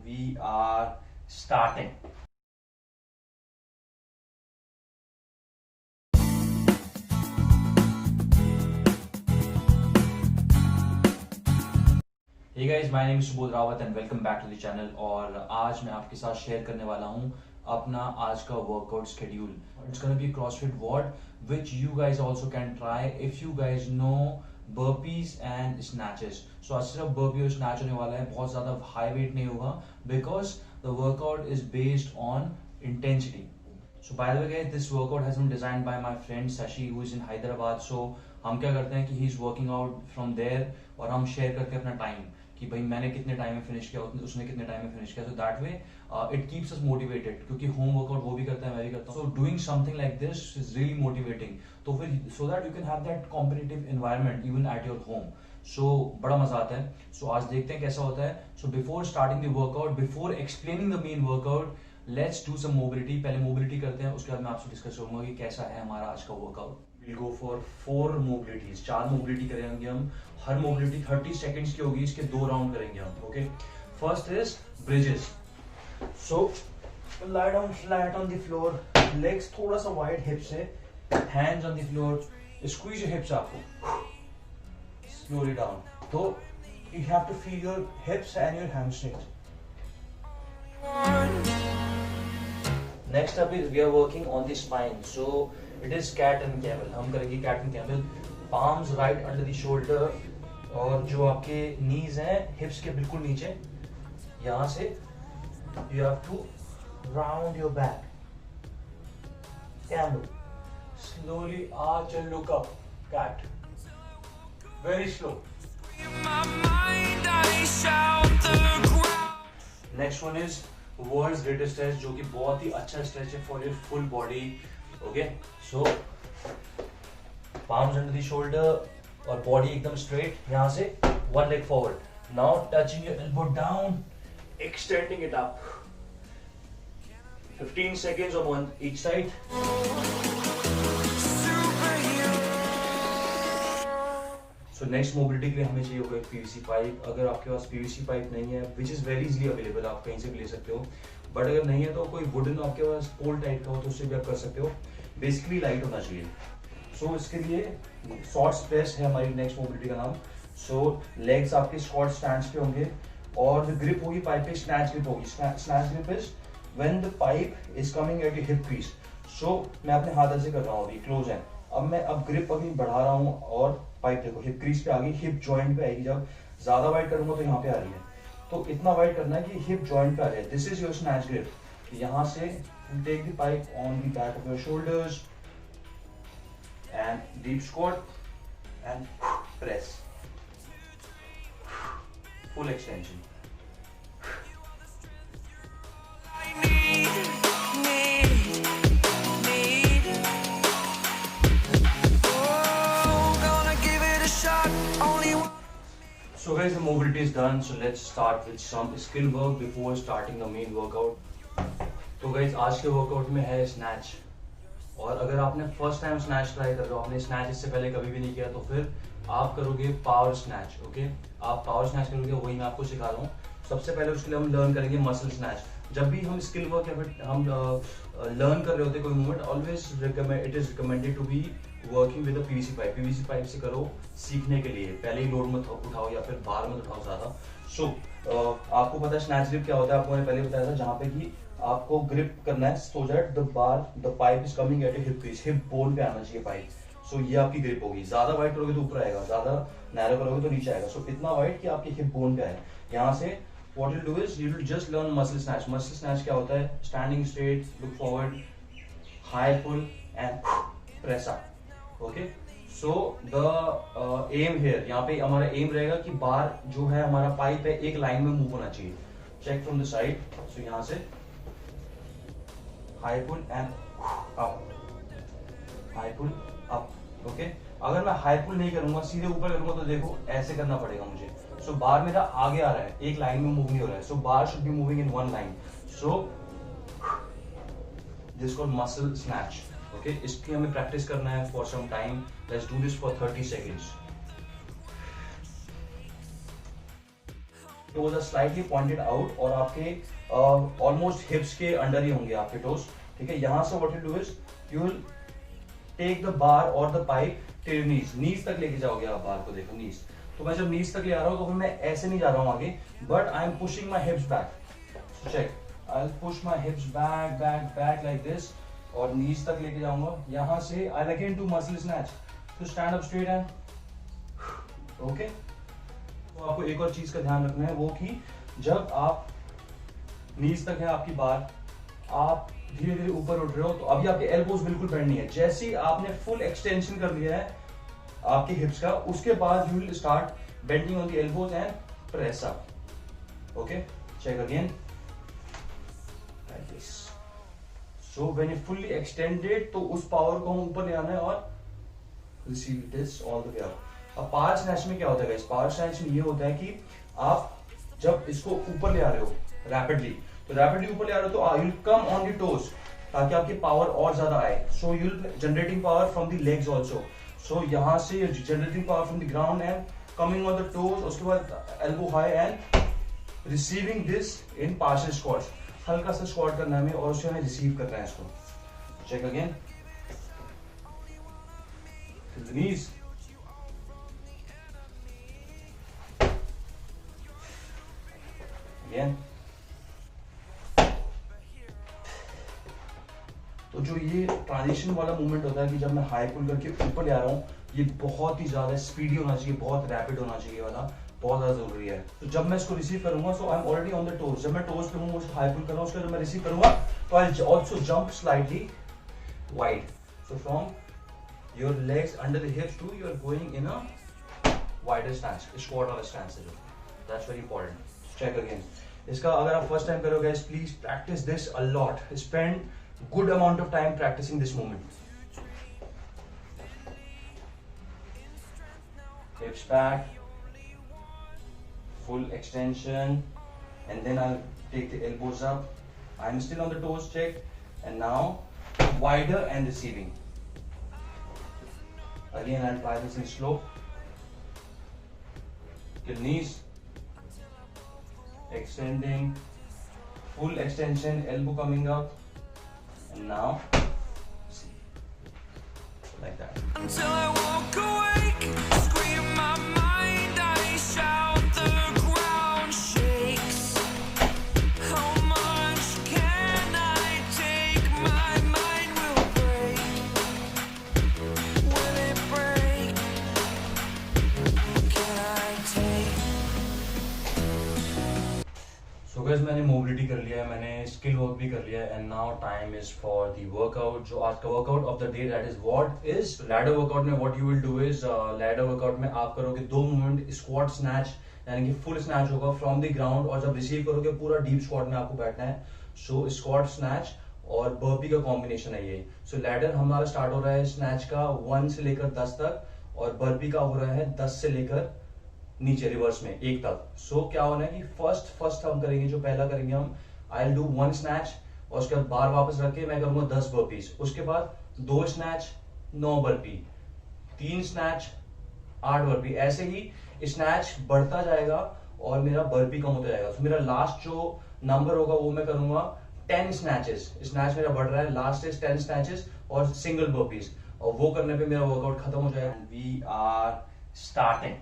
we are starting. Hey guys, my name is Subodh Rawat and welcome back to the channel. और आज मैं आपके साथ share करने वाला हूँ अपना आज का workout schedule. It's gonna be CrossFit WOD which you guys also can try if you guys know burpees and snatches. So आज सिर्फ burpee और snatch होने वाला है, बहुत ज़्यादा high weight नहीं होगा because the workout is based on intensity. So by the way guys, this workout has been designed by my friend Sashi who is in Hyderabad. So हम क्या करते हैं कि he is working out from there और हम share करते हैं अपना टाइम कि भाई मैंने कितने टाइम में फिनिश किया, उसने कितने टाइम में फिनिश किया. So that way it keeps us motivated क्योंकि होम वर्कआउट वो भी करता है, मैं भी करता हूँ. So doing something like this is really motivating. तो फिर so that you can have that competitive environment even at your home. So बड़ा मजा आता है. सो आज देखते हैं कैसा होता है. So before starting the workout, before explaining the main workout, let's do some mobility. पहले मोबिलिटी करते हैं, उसके बाद मैं आपसे डिस्कस करूंगा कि कैसा है हमारा आज का workout. We'll go for 4 mobilities. 4 mobility करेंगे हम. हर मोबिलिटी 30 सेकेंड्स की होगी. इसके 2 राउंड करेंगे हम. Okay, first is bridges. So lie down flat on the floor, legs थोड़ा सा वाइड हिप से, hands on the floor, squeeze your hips up, slowly down. तो you have to feel your hips and your hamstrings. Next up is we are working on the spine. So it is cat and camel. हम करेंगे cat and camel. Palms right under the shoulder और जो आपके knees हैं hips के बिल्कुल नीचे, यहाँ से you have to round your back. Camel. Slowly arch and look up. Cat. Very slow. Next one is world's greatest stretch, जो कि बहुत ही अच्छा स्ट्रेच है for your full body. Okay, so palms under the shoulder और body एकदम straight. यहाँ से one leg forward. Now touching your elbow down, extending it up. 15 seconds on one each side. So next mobility के लिए हमें चाहिए होगा एक पीवीसी पाइप. अगर आपके पास पीवीसी पाइप नहीं है, which is very easily available, आप कहीं से भी ले सकते हो. बट अगर नहीं है तो कोई वुडन आपके पास पोल टाइप का हो तो उससे भी आप कर सकते हो. बेसिकली लाइट होना चाहिए. सो इसके लिए शॉर्ट्स प्रेस है हमारी नेक्स्ट मोबिलिटी का नाम. सो लेग्स आपके शॉर्ट स्टैंड्स पे होंगे और जो ग्रिप होगी पाइप पे, स्नैच ग्रिप होगी. Snatch grip is when the pipe is coming at your hip crease. So मैं अपने हाथ ऐसे कर रहा हूँ, अभी क्लोज है. अब मैं ग्रिप अभी बढ़ा रहा हूँ और पाइप देखो हिप क्रीज पे आ गई, हिप जॉइंट पे आएगी. जब ज्यादा वाइड करूंगा तो यहाँ पे आ रही है. तो इतना वाइड करना है कि हिप जॉइंट पे आ जाए. This is your snatch grip. यहाँ से take the pipe on the back of your shoulders and deep squat and press. Full extension. So guys, the mobility is done. So let's start with some skill work before starting the main workout. तो guys, आज के workout में है snatch. और अगर आपने first time snatch try कर रहे हो, आपने स्नैच इससे पहले कभी भी नहीं किया, तो फिर आप करोगे पावर स्नैच. ओके, आप पावर स्नैच करोगे, वही मैं आपको सिखा रहा हूँ. सबसे पहले उसके लिए हम लर्न करेंगे मसल स्नैच. जब भी हम स्किल वर्क या फिर हम लर्न कर रहे होते कोई movement, always it is recommended to be working with PVC pipe. PVC pipe से करो सीखने के लिए. पहले ही लोड मत उठाओ या फिर बार मत उठाओ ज्यादा. सो आपको पता है स्नैच ग्रिप क्या होता है, आपको मैंने पहले बताया था, जहाँ पे कि आपको ग्रिप करना है so that the pipe is coming eight hip crease. Hip bone पे आना चाहिए पाइप. सो ये आपकी ग्रिप होगी. ज्यादा वाइड करोगे तो ऊपर आएगा, ज्यादा नैरो करोगे तो नीचे आएगा. सो इतना वाइड कि आपकी हिप बोन पे आए. यहाँ से what you'll do is you'll just learn muscle snatch. Muscle snatch क्या होता है? Standing straight, look forward, high pull and press up. Okay? So the aim here, यहाँ पे हमारा aim रहेगा कि बार जो है हमारा पाइप है एक लाइन में मूव होना चाहिए. Check from the side. So यहाँ से high pull and up, high pull up. Okay? अगर मैं हाई पुल नहीं करूंगा, सीधे ऊपर करूंगा, तो देखो ऐसे करना पड़ेगा मुझे. सो बार मेरा आगे आ रहा है, एक लाइन में मूव नहीं हो रहा है. So bar should be moving in one line. So this called muscle snatch. Okay, इसकी हमें प्रैक्टिस करना है for some time. Let's do this for 30 seconds. Toes are slightly pointed out और आपके ऑलमोस्ट हिप्स के अंडर ही होंगे आपके टोज, ठीक है। यहाँ से what you do is you will take the bar और द पाइप टिल नीज तक लेके जाओगे आप बार को, देखो नीज। तो मैं जब नीज तक ले आ रहा हूँ तो मैं ऐसे नहीं जा रहा हूँ आगे, but I am pushing my hips back. So check, I will push my hips back back back like this और नीज तक लेके जाऊंगा। यहाँ से I again do muscle snatch to stand up straight and okay. तो आपको एक और चीज का ध्यान रखना है, वो कि जब आप नीज तक है आपकी बार, आप धीरे धीरे ऊपर उठ रहे हो तो अभी आपके एल्बोज बिल्कुल बेंड नहीं है। जैसे ही आपने फुल एक्सटेंशन कर लिया है आपके हिप्स का, उसके बाद you will start bending on the elbows and press up. Okay, check again like this. So when you fully extended तो उस पावर को हम ऊपर ले आना है और receive this all the way up. अब पावर स्नैच में क्या होता है गाइस? पावर स्नैच में ये होता है कि आप जब इसको ऊपर ले आ रहे हो रैपिडली, तो रैपिडली ऊपर ले आ रहे हो तो you will come on the toes ताकि आपकी पावर और ज्यादा आए। So you will generating power from the legs also. So यहाँ से generating power from the ground and coming on the toes, उसके बाद elbow high and receiving this in partial squats. हल्का सा स्क्वाट करना है हमें और उससे हमें रिसीव करना है इसको। Check again, knees again। तो जो ये ट्रांजिशन वाला मूवमेंट होता है कि जब मैं हाई पुल करके ऊपर ले आ रहा हूँ, ये बहुत ही ज्यादा स्पीडी होना चाहिए, बहुत रैपिड होना चाहिए वाला, बहुत ज्यादा जरूरी है। तो जब मैं इसको रिसीव करूंगा, so I am already on the toes. जब मैं टोज पे हूँ, हाई पुल कर रहा हूँ, उसके बाद मैं रिसीव करूंगा तो I also jump slightly wide. So from your legs under the hips too, you are going in a wider stance, squat वाला stance है जो, that's very important। Check again। इसका अगर आप first time करोगे guys, please practice this a lot, spend good amount of time practicing this movement। Hips back, full extension, and then I'll take the elbows up, I'm still on the toes, check, and now wider and receiving। Again, I'll try this in slow. Till knees, extending, full extension, elbow coming up, and now see, like that. Until I walk awake, scream my mind, I shout, the ground shakes. How much can I take? My mind will break. Will it break? Can I take? So guys, मैंने mobility कर लिया है, मैंने skill work भी कर लिया है, and now time is for the workout. जो आज का workout of the day, that is what is ladder workout. में what you will do is, ladder workout में आप करोगे 2 मूवमेंट, स्क्वाट स्नैच, यानी कि फुल स्नैच होगा फ्रॉम द ग्राउंड, और जब रिसीव करोगे पूरा डीप स्क्वाट में आपको बैठना है। सो स्क्वाट स्नैच और बर्पी का कॉम्बिनेशन है ये। सो लैडर हमारा स्टार्ट हो रहा है स्नैच का 1 से लेकर 10 तक, और बर्पी का हो रहा है 10 से लेकर नीचे रिवर्स में 1 तक। सो क्या होना है कि फर्स्ट हम करेंगे, जो पहला करेंगे हम, आई विल डू 1 स्नैच और उसके बाद बार वापस रख के मैं करूंगा 10 बर्पीज। उसके बाद 2 स्नैच 9 बर्पी, 3 स्नैच 8 बर्पी। ऐसे ही स्नैच बढ़ता जाएगा और मेरा बर्पी कम होता जाएगा। तो मेरा लास्ट जो नंबर होगा वो मैं करूंगा 10 स्नैचेस। स्नैच मेरा बढ़ रहा है, लास्ट इज 10 स्नैचेस और सिंगल बर्पीज, और वो करने पे मेरा वर्कआउट खत्म हो जाएगा। We are starting.